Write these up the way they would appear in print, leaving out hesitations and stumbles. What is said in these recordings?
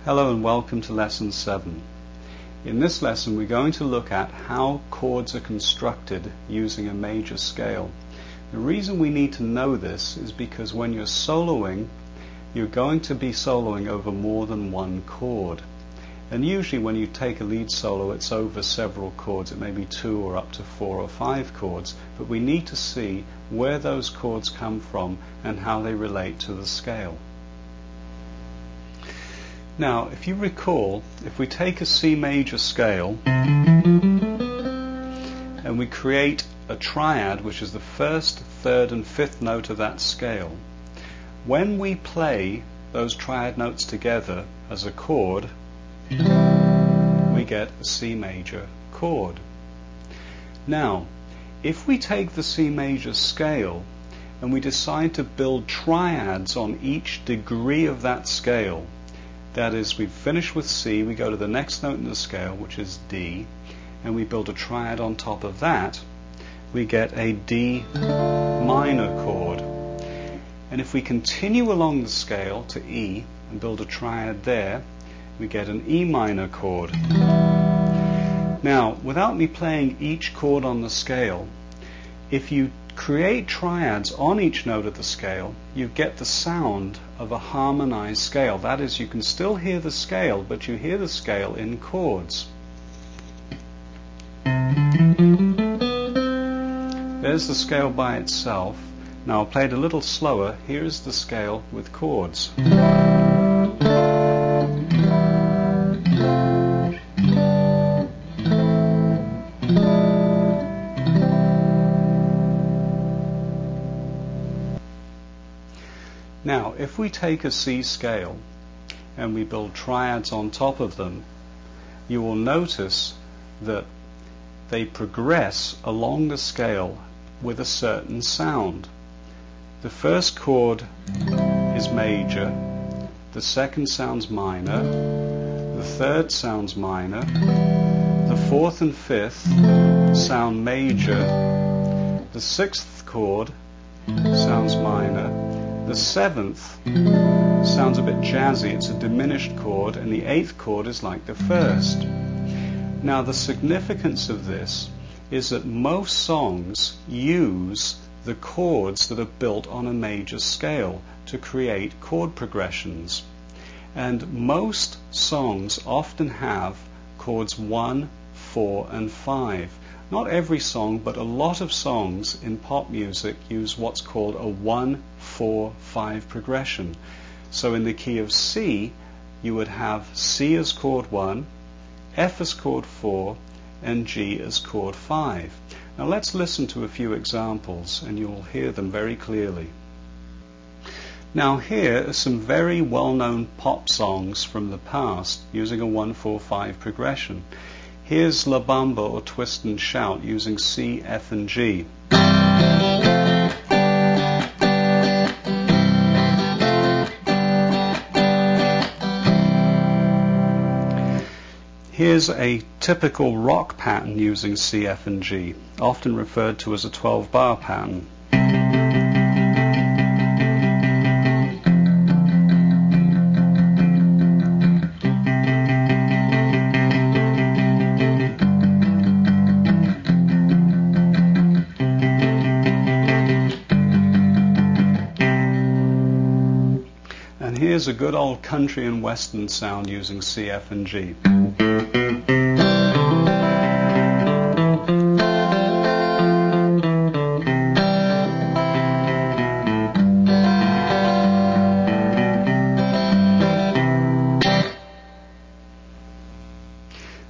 Hello and welcome to Lesson 7. In this lesson we're going to look at how chords are constructed using a major scale. The reason we need to know this is because when you're soloing, you're going to be soloing over more than one chord. And usually when you take a lead solo it's over several chords, it may be 2 or up to 4 or 5 chords, but we need to see where those chords come from and how they relate to the scale. Now, if you recall, if we take a C major scale and we create a triad, which is the first, third and fifth note of that scale, when we play those triad notes together as a chord, we get a C major chord. Now, if we take the C major scale and we decide to build triads on each degree of that scale, that is, we finish with C, we go to the next note in the scale, which is D, and we build a triad on top of that, we get a D minor chord. And if we continue along the scale to E and build a triad there, we get an E minor chord. Now, without me playing each chord on the scale, if you create triads on each note of the scale, you get the sound of a harmonized scale. That is, you can still hear the scale, but you hear the scale in chords. There's the scale by itself. Now I'll play it a little slower. Here's the scale with chords. Now, if we take a C scale and we build triads on top of them, you will notice that they progress along the scale with a certain sound. The first chord is major, the second sounds minor, the third sounds minor, the fourth and fifth sound major, the sixth chord sounds minor, the seventh sounds a bit jazzy, it's a diminished chord, and the eighth chord is like the first. Now the significance of this is that most songs use the chords that are built on a major scale to create chord progressions. And most songs often have chords 1, 4 and 5. Not every song, but a lot of songs in pop music use what's called a 1-4-5 progression. So in the key of C, you would have C as chord 1, F as chord 4, and G as chord 5. Now let's listen to a few examples and you'll hear them very clearly. Now here are some very well-known pop songs from the past using a 1-4-5 progression. Here's La Bamba or Twist and Shout using C, F and G. Here's a typical rock pattern using C, F and G, often referred to as a 12-bar pattern. Here's a good old country and western sound using C, F and G.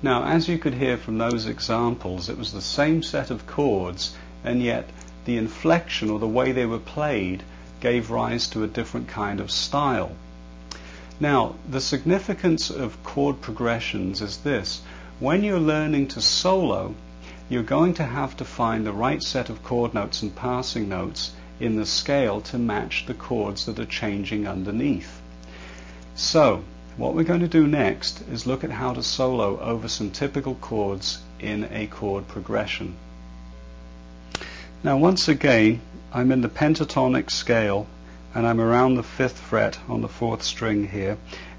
Now, as you could hear from those examples, it was the same set of chords, and yet the inflection or the way they were played gave rise to a different kind of style. Now, the significance of chord progressions is this. When you're learning to solo, you're going to have to find the right set of chord notes and passing notes in the scale to match the chords that are changing underneath. So, what we're going to do next is look at how to solo over some typical chords in a chord progression. Now, once again, I'm in the pentatonic scale and I'm around the 5th fret on the 4th string here,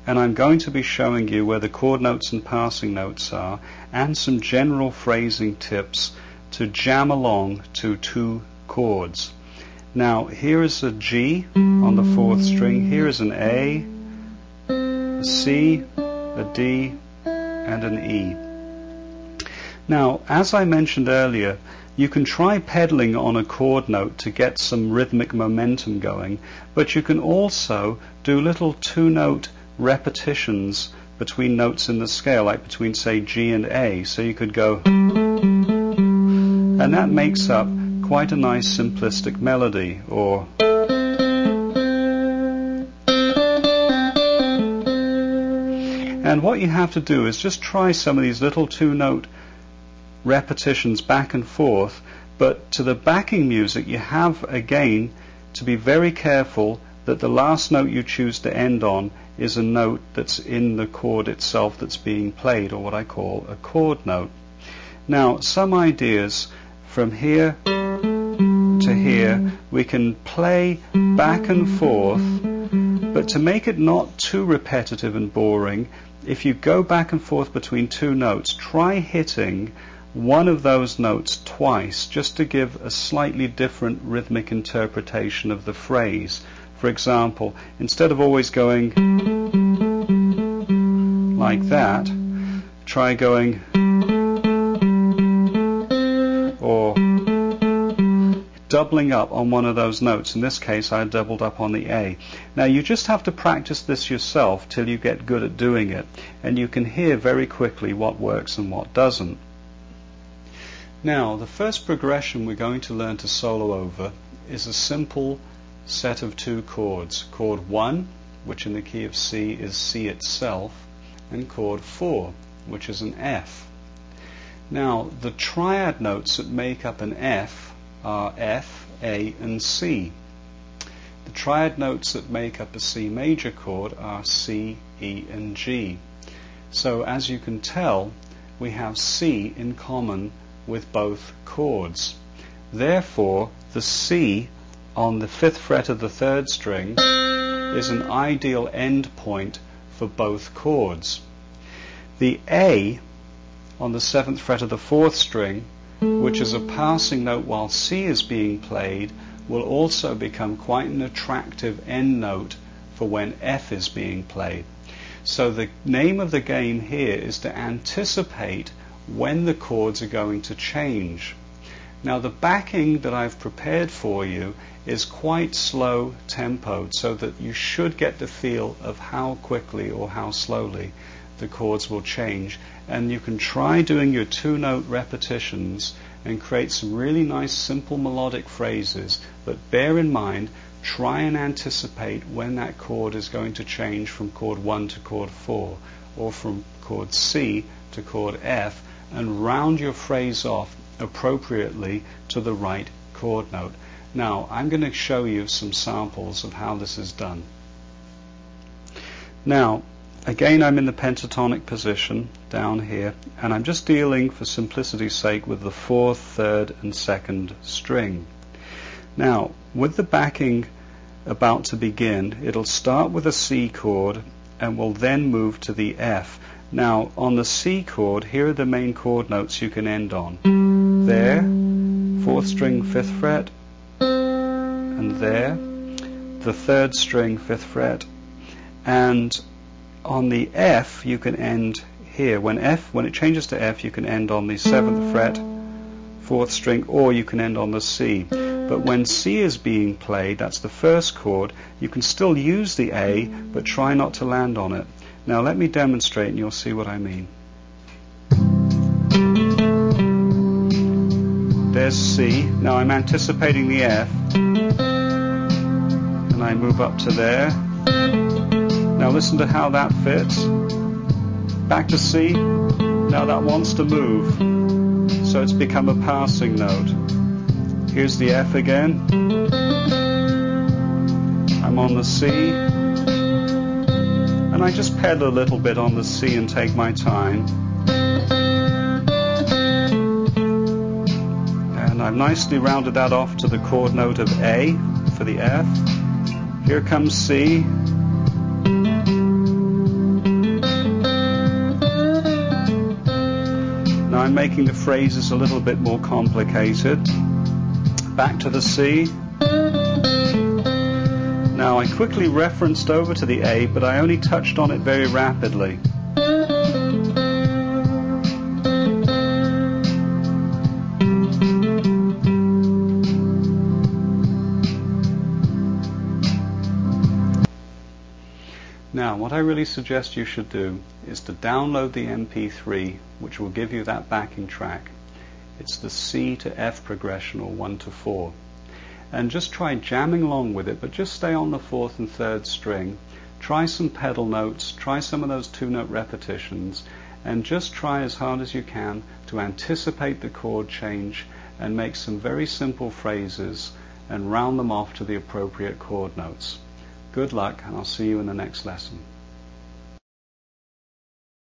and I'm going to be showing you where the chord notes and passing notes are, and some general phrasing tips to jam along to two chords. Now, here is a G on the 4th string, here is an A, a C, a D, and an E. Now, as I mentioned earlier, you can try pedaling on a chord note to get some rhythmic momentum going, but you can also do little two-note repetitions between notes in the scale, like between, say, G and A. So you could go, and that makes up quite a nice simplistic melody. Or and what you have to do is just try some of these little two-note repetitions back and forth, but to the backing music you have again to be very careful that the last note you choose to end on is a note that's in the chord itself that's being played, or what I call a chord note. Now, some ideas from here to here we can play back and forth, but to make it not too repetitive and boring, if you go back and forth between two notes, try hitting one of those notes twice, just to give a slightly different rhythmic interpretation of the phrase. For example, instead of always going like that, try going, or doubling up on one of those notes. In this case, I doubled up on the A. Now, you just have to practice this yourself till you get good at doing it, and you can hear very quickly what works and what doesn't. Now, the first progression we're going to learn to solo over is a simple set of two chords. Chord 1, which in the key of C is C itself, and chord 4, which is an F. Now, the triad notes that make up an F are F, A, and C. The triad notes that make up a C major chord are C, E, and G. So, as you can tell, we have C in common with both chords. Therefore, the C on the 5th fret of the 3rd string is an ideal end point for both chords. The A on the 7th fret of the 4th string, which is a passing note while C is being played, will also become quite an attractive end note for when F is being played. So the name of the game here is to anticipate when the chords are going to change. Now, the backing that I've prepared for you is quite slow tempoed, so that you should get the feel of how quickly or how slowly the chords will change, and you can try doing your two-note repetitions and create some really nice simple melodic phrases, but bear in mind, try and anticipate when that chord is going to change from chord 1 to chord 4, or from chord C to chord F, and round your phrase off appropriately to the right chord note. Now, I'm going to show you some samples of how this is done. Now, again, I'm in the pentatonic position down here, and I'm just dealing, for simplicity's sake, with the 4th, 3rd, and 2nd string. Now, with the backing about to begin, it'll start with a C chord and will then move to the F. Now, on the C chord, here are the main chord notes you can end on. There, 4th string, 5th fret, and there, the 3rd string, 5th fret, and on the F you can end here. When it changes to F, you can end on the 7th fret, 4th string, or you can end on the C. But when C is being played, that's the first chord, you can still use the A, but try not to land on it. Now let me demonstrate and you'll see what I mean. There's C. Now I'm anticipating the F, and I move up to there. Now listen to how that fits. Back to C. Now that wants to move, so it's become a passing note. Here's the F again. I'm on the C, and I just pedal a little bit on the C and take my time. And I've nicely rounded that off to the chord note of A for the F. Here comes C. I'm making the phrases a little bit more complicated. Back to the C. Now I quickly referenced over to the A, but I only touched on it very rapidly. Now, what I really suggest you should do is to download the MP3, which will give you that backing track. It's the C to F progression, or 1 to 4. And just try jamming along with it, but just stay on the 4th and 3rd string. Try some pedal notes, try some of those 2-note repetitions, and just try as hard as you can to anticipate the chord change and make some very simple phrases and round them off to the appropriate chord notes. Good luck, and I'll see you in the next lesson.